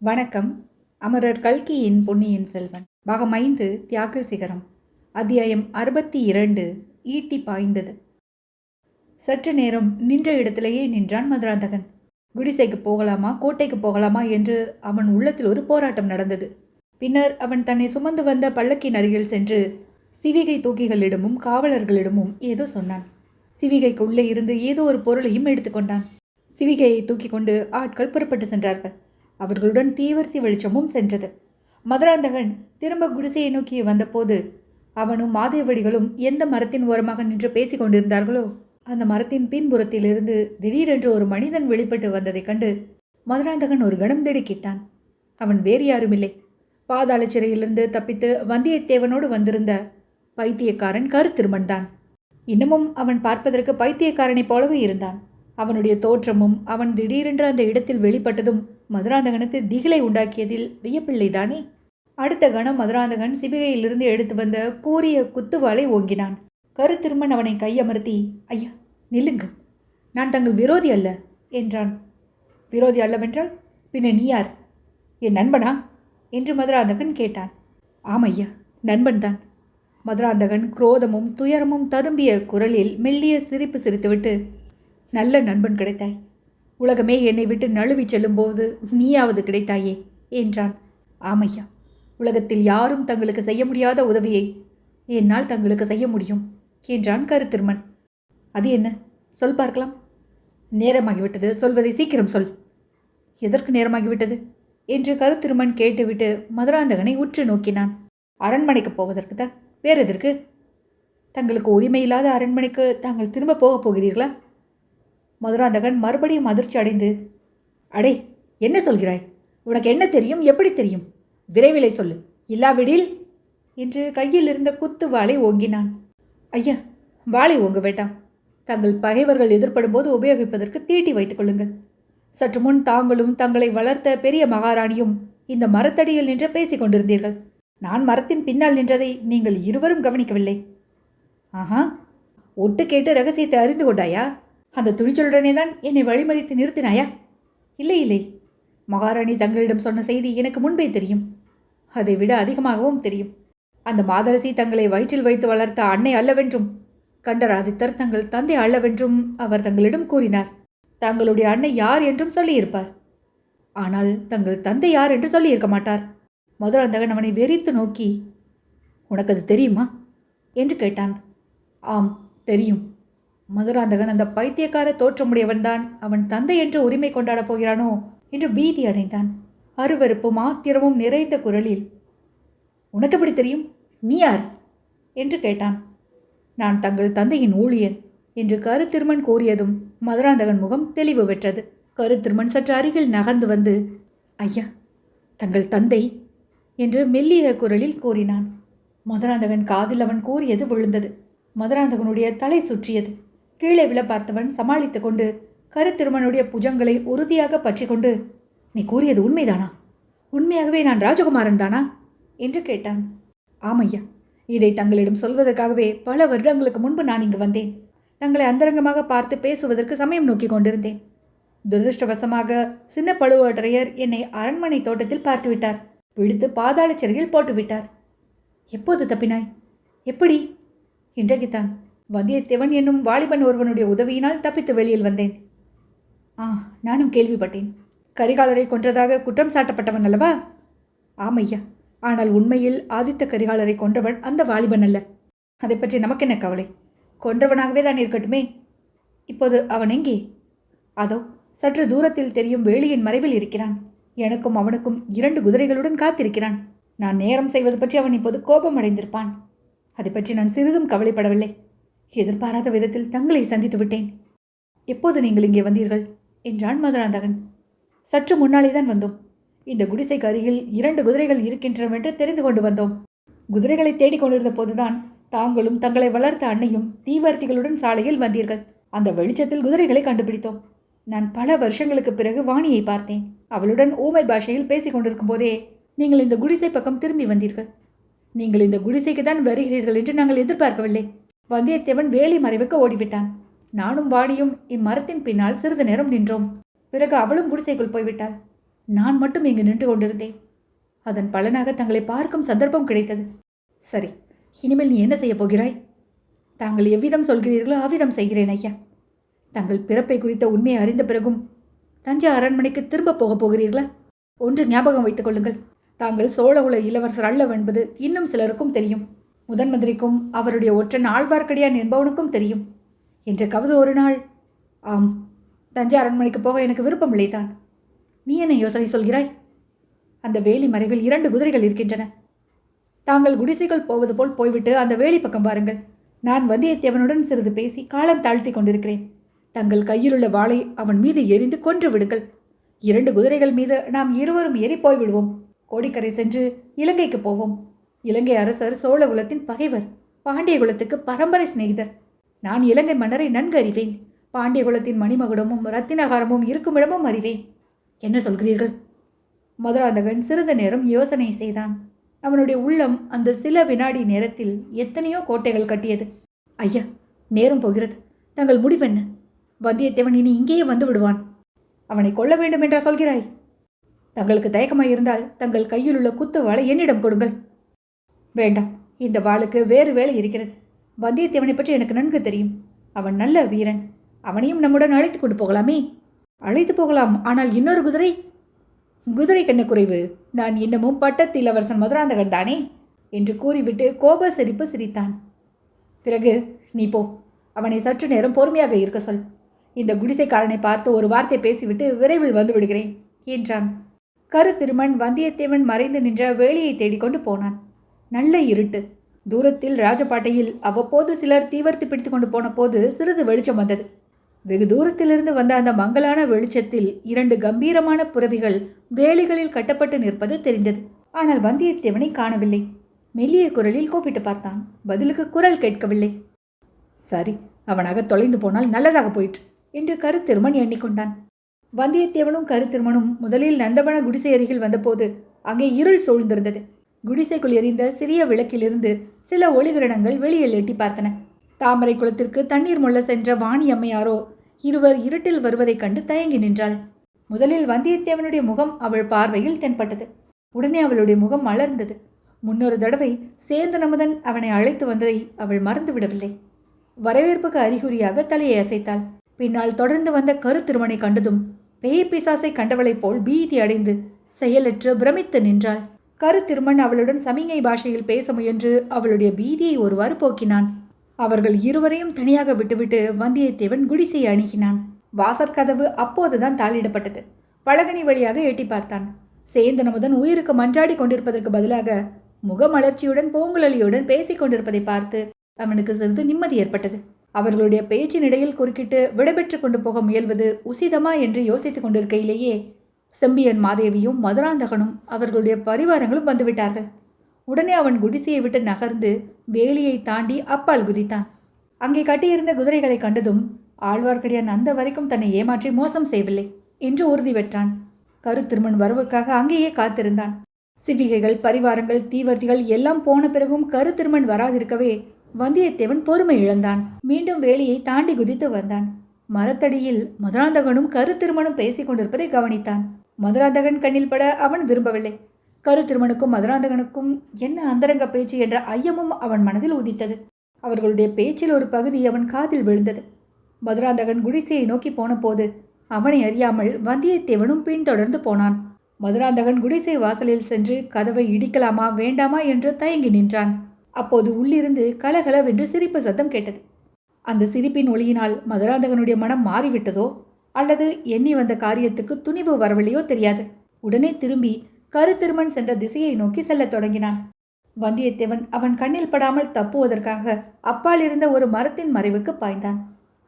வணக்கம். அமரர் கல்கியின் பொன்னியின் செல்வன் பாகம் 5 தியாக சிகரம் அத்தியாயம் 62 ஈட்டி பாய்ந்தது. சற்று நேரம் நின்ற இடத்திலேயே நின்றான் மதுராந்தகன். குடிசைக்கு போகலாமா கோட்டைக்கு போகலாமா என்று அவன் உள்ளத்தில் ஒரு போராட்டம் நடந்தது. பின்னர் அவன் தன்னை சுமந்து வந்த பல்லக்கின் அருகில் சென்று சிவிகை தூக்கிகளிடமும் காவலர்களிடமும் ஏதோ சொன்னான். சிவிகைக்கு உள்ளே இருந்து ஏதோ ஒரு பொருளையும் எடுத்துக்கொண்டான். சிவிகையை தூக்கி கொண்டு ஆட்கள் புறப்பட்டு சென்றார்கள். அவர்களுடன் தீவர்த்தி வெளிச்சமும் சென்றது. மதுராந்தகன் திரும்ப குடிசையை நோக்கி வந்தபோது அவனும் மாதேவடிகளும் எந்த மரத்தின் ஓரமாக நின்று பேசிக் கொண்டிருந்தார்களோ அந்த மரத்தின் பின்புறத்திலிருந்து திடீரென்று ஒரு மனிதன் வெளிப்பட்டு வந்ததைக் கண்டு மதுராந்தகன் ஒரு கணம் திடுக்கிட்டான். அவன் வேறு யாருமில்லை, பாதாள சிறையிலிருந்து தப்பித்து வந்தியத்தேவனோடு வந்திருந்த பைத்தியக்காரன் கருத்திருமன் தான். இன்னமும் அவன் பார்ப்பதற்கு பைத்தியக்காரனைப் போலவே இருந்தான். அவனுடைய தோற்றமும் அவன் திடீரென்று அந்த இடத்தில் வெளிப்பட்டதும் மதுராந்தகனுக்கு திகிலை உண்டாக்கியதில் வியப்பில்லைதானே. அடுத்த கணம் மதுராந்தகன் சிவிகையிலிருந்து எடுத்து வந்த கூரிய குத்துவாளை ஓங்கினான். கருத்திருமன் அவனை கையமர்த்தி, ஐயா நில்லுங்கள், நான் தங்கள் விரோதி அல்ல என்றான். விரோதி அல்லவென்றால் பின்ன நீ யார்? என் நண்பனா என்று மதுராந்தகன் கேட்டான். ஆமையா, நண்பன்தான். மதுராந்தகன் குரோதமும் துயரமும் ததும்பிய குரலில் மெல்லிய சிரிப்பு சிரித்துவிட்டு, நல்ல நண்பன் கிடைத்தாய். உலகமே என்னை விட்டு நழுவி செல்லும்போது நீயாவது கிடைத்தாயே என்றான். ஆமையா, உலகத்தில் யாரும் தங்களுக்கு செய்ய முடியாத உதவியை என்னால் தங்களுக்கு செய்ய முடியும் என்றான் கருத்திருமன். அது என்ன, சொல் பார்க்கலாம். நேரமாகிவிட்டது, சொல்வதை சீக்கிரம் சொல். எதற்கு நேரமாகிவிட்டது என்று கருத்திருமன் கேட்டுவிட்டு மதுராந்தகனை உற்று நோக்கினான். அரண்மனைக்கு போவதற்கு தான், வேறு எதற்கு? தங்களுக்கு உரிமையில்லாத அரண்மனைக்கு தாங்கள் திரும்ப போகப் போகிறீர்களா? மதுராந்தகன் மறுபடியும் அதிர்ச்சி அடைந்து, அடே என்ன சொல்கிறாய்? உனக்கு என்ன தெரியும், எப்படி தெரியும்? விரைவிலை சொல்லு, இல்லாவிடில் என்று கையில் இருந்த குத்து வாளை ஓங்கினான். ஐயா, வாளை ஓங்க வேண்டாம். தங்கள் பகைவர்கள் எதிர்ப்படும் போது உபயோகிப்பதற்கு தீட்டி வைத்துக் கொள்ளுங்கள். சற்று முன் தாங்களும் தங்களை வளர்த்த பெரிய மகாராணியும் இந்த மரத்தடியில் நின்று பேசிக் கொண்டிருந்தீர்கள். நான் மரத்தின் பின்னால் நின்றதை நீங்கள் இருவரும் கவனிக்கவில்லை. ஆஹா, ஒட்டு கேட்டு ரகசியத்தை அறிந்து கொண்டாயா? அந்த துணிச்சலுடனே தான் என்னை வழிமறித்து நிறுத்தினாயா? இல்லை இல்லை, மகாராணி தங்களிடம் சொன்ன செய்தி எனக்கு முன்பே தெரியும். அதை விட அதிகமாகவும் தெரியும். அந்த மாதரசி தங்களை வயிற்றில் வைத்து வளர்த்த அன்னை அல்லவென்றும், கண்டராதித்தர் தங்கள் தந்தை அல்லவென்றும் அவர் தங்களிடம் கூறினார். தங்களுடைய அன்னை யார் என்றும் சொல்லியிருப்பார். ஆனால் தங்கள் தந்தை யார் என்று சொல்லியிருக்க மாட்டார். மதுராந்தகன் அவனை வெறித்து நோக்கி, உனக்கு அது தெரியுமா என்று கேட்டான். ஆம், தெரியும். மதுராந்தகன் அந்த பைத்தியக்கார தோற்றமுடையவன்தான் அவன் தந்தை என்று உரிமை கொண்டாடப் போகிறானோ என்று பீதி அடைந்தான். அருவருப்பும் ஆத்திரமும் நிறைந்த குரலில், உனக்கு எப்படி தெரியும்? நீ யார் என்று கேட்டான். நான் தங்கள் தந்தையின் ஊழியன் என்று கருத்திருமன் கூறியதும் மதுராந்தகன் முகம் தெளிவு பெற்றது. கருத்திருமன் சற்று அருகில் நகர்ந்து வந்து, ஐயா, தங்கள் தந்தை என்று மெல்லிய குரலில் கூறினான். மதுராந்தகன் காதில் அவன் கூறியது விழுந்தது. மதுராந்தகனுடைய தலை சுற்றியது. கீழே விழ பார்த்தவன் சமாளித்து கொண்டு கருத்திருமனுடைய புஜங்களை உறுதியாக பற்றி கொண்டு, நீ கூறியது உண்மைதானா? உண்மையாகவே நான் ராஜகுமாரன் தானா என்று கேட்டான். ஆமையா, இதை தங்களிடம் சொல்வதற்காகவே பல வருடங்களுக்கு முன்பு நான் இங்கு வந்தேன். தங்களை அந்தரங்கமாக பார்த்து பேசுவதற்கு சமயம் நோக்கி கொண்டிருந்தேன். துரதிருஷ்டவசமாக சின்ன பழுவேட்டரையர் என்னை அரண்மனை தோட்டத்தில் பார்த்துவிட்டார். பிடித்து பாதாள சிறையில் போட்டுவிட்டார். எப்போது தப்பினாய்? எப்படி? இன்றைக்குத்தான். வந்தியத்தேவன் என்னும் வாலிபன் ஒருவனுடைய உதவியினால் தப்பித்து வெளியில் வந்தேன். நானும் கேள்விப்பட்டேன். கரிகாலரை கொன்றதாக குற்றம் சாட்டப்பட்டவன் அல்லவா? ஆமையா, ஆனால் உண்மையில் ஆதித்த கரிகாலரை கொன்றவன் அந்த வாலிபன் அல்ல. அதை பற்றி நமக்கென்ன கவலை? கொன்றவனாகவே தான் இருக்கட்டுமே. இப்போது அவன் எங்கே? அதோ சற்று தூரத்தில் தெரியும் வேலியின் மறைவில் இருக்கிறான். எனக்கும் அவனுக்கும் 2 குதிரைகளுடன் காத்திருக்கிறான். நான் நேரம் செய்வது பற்றி அவன் இப்போது கோபம் அடைந்திருப்பான். அதை பற்றி நான் சிறிதும் கவலைப்படவில்லை. எதிர்பாராத விதத்தில் தங்களை சந்தித்து விட்டேன். எப்போது நீங்கள் இங்கே வந்தீர்கள் என்றான் மதுராந்தகன். சற்று முன்னாலே தான் வந்தோம். இந்த குடிசைக்கு அருகில் 2 குதிரைகள் இருக்கின்றனவென்று தெரிந்து கொண்டு வந்தோம். குதிரைகளை தேடிக் கொண்டிருந்த போதுதான் தாங்களும் தங்களை வளர்த்த அன்னையும் தீவர்த்திகளுடன் சாலையில் வந்தீர்கள். அந்த வெளிச்சத்தில் குதிரைகளை கண்டுபிடித்தோம். நான் பல வருஷங்களுக்கு பிறகு வாணியை பார்த்தேன். அவளுடன் ஊமை பாஷையில் பேசிக் கொண்டிருக்கும் போதே நீங்கள் இந்த குடிசை பக்கம் திரும்பி வந்தீர்கள். நீங்கள் இந்த குடிசைக்கு தான் வருகிறீர்கள் என்று நாங்கள் எதிர்பார்க்கவில்லை. வந்தியத்தேவன் வேலி மறைவுக்கு ஓடிவிட்டான். நானும் வாணியும் இம்மரத்தின் பின்னால் சிறிது நேரம் நின்றோம். பிறகு அவளும் குடிசைக்குள் போய்விட்டாள். நான் மட்டும் இங்கு நின்று கொண்டிருந்தேன். அதன் பலனாக தங்களை பார்க்கும் சந்தர்ப்பம் கிடைத்தது. சரி, இனிமேல் நீ என்ன செய்யப் போகிறாய்? தாங்கள் எவ்விதம் சொல்கிறீர்களோ அவ்விதம் செய்கிறேன் ஐயா. தங்கள் பிறப்பை குறித்த உண்மையை அறிந்த பிறகும் தஞ்சை அரண்மனைக்கு திரும்ப போகப் போகிறீர்களா? ஒன்று ஞாபகம் வைத்துக் கொள்ளுங்கள். தாங்கள் சோழகுல இளவரசர் அல்லவென்பது இன்னும் சிலருக்கும் தெரியும். முதன் மந்திரிக்கும் அவருடைய ஒற்றன் ஆழ்வார்க்கடியான் என்பவனுக்கும் தெரியும். என்றைக்காவது ஒரு நாள், ஆம், தஞ்சை அரண்மனைக்கு போக எனக்கு விருப்பம் இல்லைதான். நீ என்ன யோசனை சொல்கிறாய்? அந்த வேலி மறைவில் 2 குதிரைகள் இருக்கின்றன. தாங்கள் குடிசைகள் போவது போல் போய்விட்டு அந்த வேலி பக்கம் வாருங்கள். நான் வந்தியத்தேவனுடன் சிறிது பேசி காலம் தாழ்த்தி கொண்டிருக்கிறேன். தங்கள் கையிலுள்ள வாளை அவன் மீது எரிந்து கொன்று விடுங்கள். 2 குதிரைகள் மீது நாம் இருவரும் ஏறி போய்விடுவோம். கோடிக்கரை சென்று இலங்கைக்கு போவோம். இலங்கை அரசர் சோழகுலத்தின் பகைவர், பாண்டிய குலத்துக்கு பரம்பரை சிநேகிதர். நான் இலங்கை மன்னரை நன்கு அறிவேன். பாண்டிய குலத்தின் மணிமகுடமும் ரத்தினகாரமும் இருக்கும் இடமும் அறிவேன். என்ன சொல்கிறீர்கள்? மதுராந்தகன் சிறிது நேரம் யோசனை செய்தான். அவனுடைய உள்ளம் அந்த சில வினாடி நேரத்தில் எத்தனையோ கோட்டைகள் கட்டியது. ஐயா, நேரம் போகிறது. தங்கள் முடிவென்ன? வந்தியத்தேவன் இனி இங்கேயே வந்து விடுவான். அவனை கொல்ல வேண்டும் என்றா சொல்கிறாய்? தங்களுக்கு தயக்கமாயிருந்தால் தங்கள் கையில் உள்ள குத்து வாளை என்னிடம் கொடுங்கள். வேண்டாம், இந்த வாளுக்கு வேறு வேலை இருக்கிறது. வந்தியத்தேவனை பற்றி எனக்கு நன்கு தெரியும். அவன் நல்ல வீரன். அவனையும் நம்முடன் அழைத்து கொண்டு போகலாமே. அழைத்து போகலாம், ஆனால் இன்னொரு குதிரை? குதிரைக்கு என்ன குறைவு? நான் இன்னமும் பட்டத்து இளவரசன் மதுராந்தகன் தானே என்று கூறிவிட்டு கோப சிரிப்பு சிரித்தான். பிறகு நீ போ. அவனை சற்று நேரம் பொறுமையாக இருக்க சொல். இந்த குடிசைக்காரனை பார்த்து ஒரு வார்த்தை பேசிவிட்டு விரைவில் வந்து விடுகிறேன் என்றான். கருத்திருமன் வந்தியத்தேவன் மறைந்து நின்ற வேலியை தேடிக்கொண்டு போனான். நல்ல இருட்டு. தூரத்தில் ராஜபாட்டையில் அவ்வப்போது சிலர் தீவர்த்தி பிடித்து கொண்டு போன போது சிறிது வெளிச்சம் வந்தது. வெகு தூரத்திலிருந்து வந்த அந்த மங்கலான வெளிச்சத்தில் 2 கம்பீரமான புறவிகள் வேலிகளில் கட்டப்பட்டு நிற்பது தெரிந்தது. ஆனால் வந்தியத்தேவனை காணவில்லை. மெல்லிய குரலில் கூப்பிட்டு பார்த்தான். பதிலுக்கு குரல் கேட்கவில்லை. சரி, அவனாக தொலைந்து போனால் நல்லதாக போயிற்று என்று கருத்திருமன் எண்ணிக்கொண்டான். வந்தியத்தேவனும் கருத்திருமனும் முதலில் நந்தவன குடிசை அருகில் வந்தபோது அங்கே இருள் சூழ்ந்திருந்தது. குடிசைக்குள் எரிந்த சிறிய விளக்கிலிருந்து சில ஒளிகிரணங்கள் வெளியில் எட்டி பார்த்தன. தாமரை குளத்திற்கு தண்ணீர் மொள்ள சென்ற வாணி அம்மையாரோ இருவர் இருட்டில் வருவதைக் கண்டு தயங்கி நின்றாள். முதலில் வந்தியத்தேவனுடைய முகம் அவள் பார்வையில் தென்பட்டது. உடனே அவளுடைய முகம் மலர்ந்தது. முன்னொரு தடவை சேந்தன் அமுதன் அவனை அழைத்து வந்ததை அவள் மறந்துவிடவில்லை. வரவேற்புக்கு அறிகுறியாக தலையை அசைத்தாள். பின்னால் தொடர்ந்து வந்த கருத்திருமனை கண்டதும் பேய் பிசாசை கண்டவளைப் போல் பீதி அடைந்து செயலற்று பிரமித்து நின்றாள். கருத்திருமன் அவளுடன் சமிங்கை பாஷையில் பேச முயன்று அவளுடைய பீதியை ஒருவாறு போக்கினான். அவர்கள் இருவரையும் தனியாக விட்டுவிட்டு வந்தியத்தேவன் குடிசையை அணுகினான். வாசற்கதவு அப்போதுதான் தாளிடப்பட்டது. பலகனி வழியாக எட்டி பார்த்தான். சேந்தன் அமுதன் உயிருக்கு மன்றாடி கொண்டிருப்பதற்கு பதிலாக முகமலர்ச்சியுடன் பூங்குழலியுடன் பேசிக் கொண்டிருப்பதை பார்த்து அவனுக்கு சிறிது நிம்மதி ஏற்பட்டது. அவர்களுடைய பேச்சினிடையில் குறுக்கிட்டு விடைபெற்று கொண்டு போக முயல்வது உசிதமா என்று யோசித்துக் கொண்டிருக்கையிலேயே செம்பியன் மாதேவியும் மதுராந்தகனும் அவர்களுடைய பரிவாரங்களும் வந்துவிட்டார்கள். உடனே அவன் குடிசையை விட்டு நகர்ந்து வேலியை தாண்டி அப்பால் குதித்தான். அங்கே கட்டியிருந்த குதிரைகளை கண்டதும் ஆழ்வார்க்கடியான் அந்த வரைக்கும் தன்னை ஏமாற்றி மோசம் செய்யவில்லை என்று உறுதி பெற்றான். கருத்திருமன் வரவுக்காக அங்கேயே காத்திருந்தான். சிவிகைகள், பரிவாரங்கள், தீவர்த்திகள் எல்லாம் போன பிறகும் கருத்திருமன் வராதிருக்கவே வந்தியத்தேவன் பொறுமை இழந்தான். மீண்டும் வேலியை தாண்டி குதித்து வந்தான். மரத்தடியில் மதுராந்தகனும் கருத்திருமனும் பேசிக் கொண்டிருப்பதை கவனித்தான். மதுராந்தகன் கண்ணில் பட அவன் விரும்பவில்லை. கருத்திருமனுக்கும் மதுராந்தகனுக்கும் என்ன அந்தரங்க பேச்சு என்ற ஐயமும் அவன் மனதில் உதித்தது. அவர்களுடைய பேச்சில் ஒரு பகுதி அவன் காதில் விழுந்தது. மதுராந்தகன் குடிசையை நோக்கி போன போது அவனை அறியாமல் வந்தியத்தேவனும் பின்தொடர்ந்து போனான். மதுராந்தகன் குடிசை வாசலில் சென்று கதவை இடிக்கலாமா வேண்டாமா என்று தயங்கி நின்றான். அப்போது உள்ளிருந்து கலகலவென்று சிரிப்பு சத்தம் கேட்டது. அந்த சிரிப்பின் ஒளியினால் மதுராந்தகனுடைய மனம் மாறிவிட்டதோ அல்லது எண்ணி வந்த காரியத்துக்கு துணிவு வரவில்லையோ தெரியாது. உடனே திரும்பி கருத்திருமன் சென்ற திசையை நோக்கி செல்லத் தொடங்கினான். வந்தியத்தேவன் அவன் கண்ணில் படாமல் தப்புவதற்காக அப்பால் இருந்த ஒரு மரத்தின் மறைவுக்கு பாய்ந்தான்.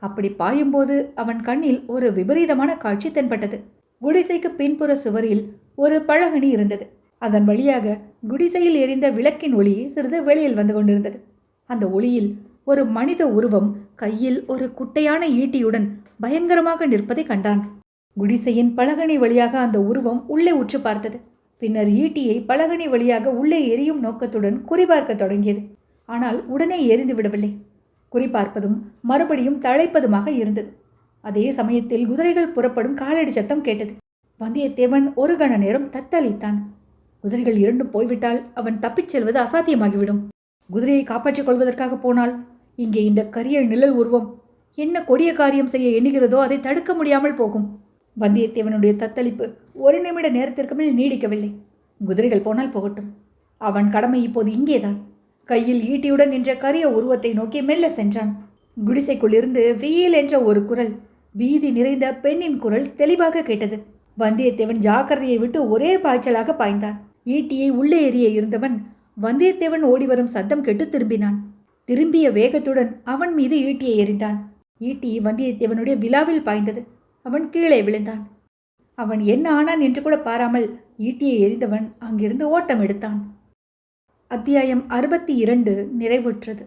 அப்படி பாயும்போது அவன் கண்ணில் ஒரு விபரீதமான காட்சி தென்பட்டது. குடிசைக்கு பின்புற சுவரில் ஒரு பலகனி இருந்தது. அதன் வழியாக குடிசையில் எரிந்த விளக்கின் ஒளி சிறிது வெளியில் வந்து கொண்டிருந்தது. அந்த ஒளியில் ஒரு மனித உருவம் கையில் ஒரு குட்டையான ஈட்டியுடன் பயங்கரமாக நிற்பதை கண்டான். குடிசையின் பலகனி வழியாக அந்த உருவம் உள்ளே உற்று பார்த்தது. பின்னர் ஈட்டியை பலகனி வழியாக உள்ளே எரியும் நோக்கத்துடன் குறிபார்க்க தொடங்கியது. ஆனால் உடனே எரிந்து விடவில்லை. குறிபார்ப்பதும் மறுபடியும் தழைப்பதுமாக இருந்தது. அதே சமயத்தில் குதிரைகள் புறப்படும் காலடி சத்தம் கேட்டது. வந்தியத்தேவன் ஒரு கண நேரம் தத்தளித்தான். குதிரைகள் இரண்டும் போய்விட்டால் அவன் தப்பிச் செல்வது அசாத்தியமாகிவிடும். குதிரையை காப்பாற்றிக் கொள்வதற்காக போனால் இங்கே இந்த கரிய நிழல் உருவம் என்ன கொடிய காரியம் செய்ய எண்ணுகிறதோ அதை தடுக்க முடியாமல் போகும். வந்தியத்தேவனுடைய தத்தளிப்பு ஒரு நிமிட நேரத்திற்கு மேல் நீடிக்கவில்லை. குதிரைகள் போனால் போகட்டும், அவன் கடமை இப்போது இங்கேதான். கையில் ஈட்டியுடன் நின்ற கரிய உருவத்தை நோக்கி மெல்ல சென்றான். குடிசைக்குள்ளிருந்து வெயில் என்ற ஒரு குரல், வீதி நிறைந்த பெண்ணின் குரல் தெளிவாக கேட்டது. வந்தியத்தேவன் ஜாக்கிரதையை விட்டு ஒரே பாய்ச்சலாக பாய்ந்தான். ஈட்டியை உள்ளே எறிய இருந்தவன் வந்தியத்தேவன் ஓடிவரும் சத்தம் கேட்டு திரும்பினான். திரும்பிய வேகத்துடன் அவன் மீது ஈட்டியை எறிந்தான். ஈட்டி வந்தியத்தேவனுடைய விலாவில் பாய்ந்தது. அவன் கீழே விழுந்தான். அவன் என்ன ஆனான் என்று கூட பாராமல் ஈட்டியை எறிந்தவன் அங்கிருந்து ஓட்டம் எடுத்தான். அத்தியாயம் 62 நிறைவுற்றது.